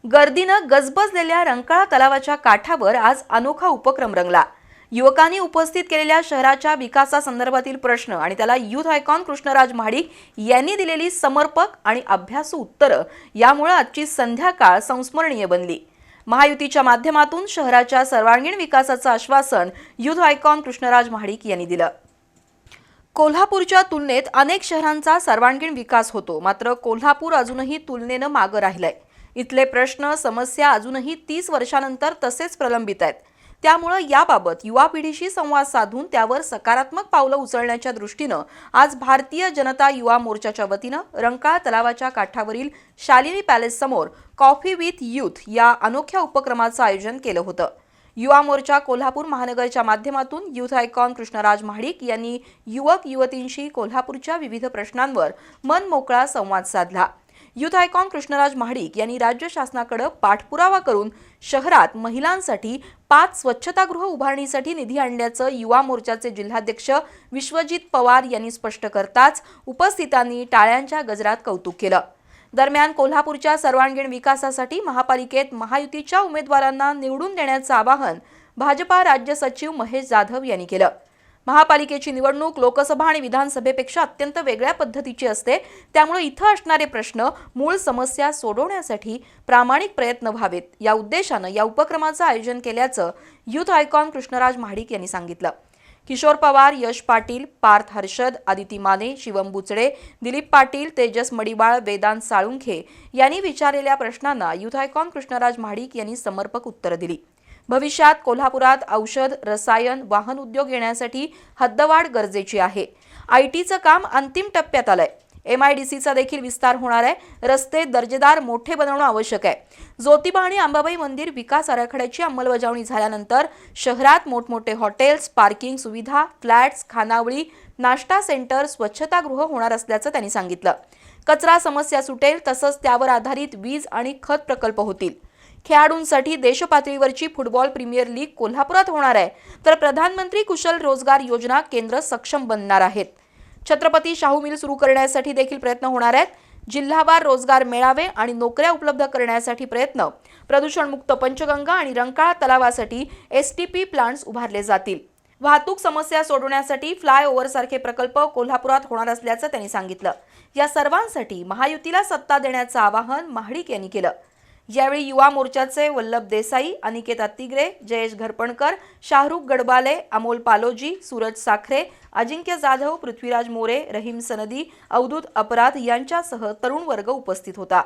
गर्दीनं गजबजलेल्या रंकाळा तलावाच्या काठावर आज अनोखा उपक्रम रंगला। युवकांनी उपस्थित केलेल्या शहराच्या विकासासंदर्भातील प्रश्न आणि त्याला युथ आयकॉन कृष्णराज महाडिक यांनी दिलेली समर्पक आणि अभ्यासू उत्तरं यामुळे आजची संध्याकाळ संस्मरणीय बनली। महायुतीच्या माध्यमातून शहराच्या सर्वांगीण विकासाचं आश्वासन युथ आयकॉन कृष्णराज महाडिक यांनी दिलं। कोल्हापूरच्या तुलनेत अनेक शहरांचा सर्वांगीण विकास होतो, मात्र कोल्हापूर अजूनही तुलनेनं मागे राहिलंय। इथले प्रश्न समस्या अजूनही 30 वर्षांनंतर तसेच प्रलंबित आहेत। त्यामुळे याबाबत युवा पिढीशी संवाद साधून त्यावर सकारात्मक पावलं उचलण्याच्या दृष्टीनं आज भारतीय जनता युवा मोर्चाच्या वतीनं रंकाळा तलावाच्या काठावरील शालिनी पॅलेस समोर कॉफी विथ यूथ या अनोख्या उपक्रमाचं आयोजन केलं होतं। युवा मोर्चा कोल्हापूर महानगरच्या माध्यमातून युथ आयकॉन कृष्णराज महाडिक यांनी युवक युवतींशी कोल्हापूरच्या विविध प्रश्नांवर मनमोकळा संवाद साधला। युथ आयकॉन कृष्णराज महाडिक यांनी राज्य शासनाकडे पाठपुरावा करून शहरात महिलांसाठी 5 स्वच्छतागृह उभारणीसाठी निधी आणल्याचं युवा मोर्चाचे जिल्हाध्यक्ष विश्वजित पवार यांनी स्पष्ट करताच उपस्थितांनी टाळ्यांच्या गजरात कौतुक केलं। दरम्यान कोल्हापूरच्या सर्वांगीण विकासासाठी महापालिकेत महायुतीच्या उमेदवारांना निवडून देण्याचं आवाहन भाजपा राज्य सचिव महेश जाधव यांनी केलं। महापालिकेची निवडणूक लोकसभा आणि विधानसभेपेक्षा अत्यंत वेगळ्या पद्धतीची असते, त्यामुळे इथं असणारे प्रश्न मूळ समस्या सोडवण्यासाठी प्रामाणिक प्रयत्न व्हावेत या उद्देशानं या उपक्रमाचं आयोजन केल्याचं युथ आयकॉन कृष्णराज महाडिक यांनी सांगितलं। किशोर पवार, यश पाटील, पार्थ हर्षद, आदिती माने, शिवम बुचडे, दिलीप पाटील, तेजस मडिवाळ, वेदांत साळुंखे यांनी विचारलेल्या प्रश्नांना युथ आयकॉन कृष्णराज महाडिक यांनी समर्पक उत्तरं दिली। भविष्यात कोल्हापुरात औषध, रसायन, वाहन उद्योग येण्यासाठी हद्दवाढ गरजेची आहे। आयटीचं काम अंतिम टप्प्यात आलंय। MIDCचा देखील विस्तार होणार आहे। रस्ते दर्जेदार मोठे बनवणं आवश्यक आहे। ज्योतिबा आणि अंबाबाई मंदिर विकास आराखड्याची अंमलबजावणी झाल्यानंतर शहरात मोठमोठे हॉटेल्स, पार्किंग सुविधा, फ्लॅट्स, खानावळी, नाश्ता सेंटर, स्वच्छतागृह होणार असल्याचं त्यांनी सांगितलं। कचरा समस्या सुटेल, तसंच त्यावर आधारित वीज आणि खत प्रकल्प होतील। खेळाडूंसाठी देशपातळीवरची फुटबॉल प्रीमियर लीग कोल्हापुरात होणार आहे, तर प्रधानमंत्री कुशल रोजगार योजना केंद्र सक्षम बनणार आहेत। छत्रपती शाहू मिल सुरू करण्यासाठी देखील प्रयत्न होणार आहेत। जिल्हावार रोजगार मेळावे आणि नोकऱ्या उपलब्ध करण्यासाठी प्रयत्न, प्रदूषणमुक्त पंचगंगा आणि रंकाळा तलावासाठी STP प्लांट्स उभारले जातील। वाहतूक समस्या सोडवण्यासाठी फ्लायओव्हर सारखे प्रकल्प कोल्हापुरात होणार असल्याचं त्यांनी सांगितलं। या सर्वांसाठी महायुतीला सत्ता देण्याचं आवाहन महाडिक यांनी केलं। यावेळी युवा मोर्चाचे वल्लभ देसाई, अनिकेत अत्तिग्रे, जयेश घरपणकर, शाहरुख गडबाले, अमोल पालोजी, सूरज साखरे, अजिंक्य जाधव, पृथ्वीराज मोरे, रहीम सनदी, अवधूत अपराध यांच्यासह तरुण वर्ग उपस्थित होता।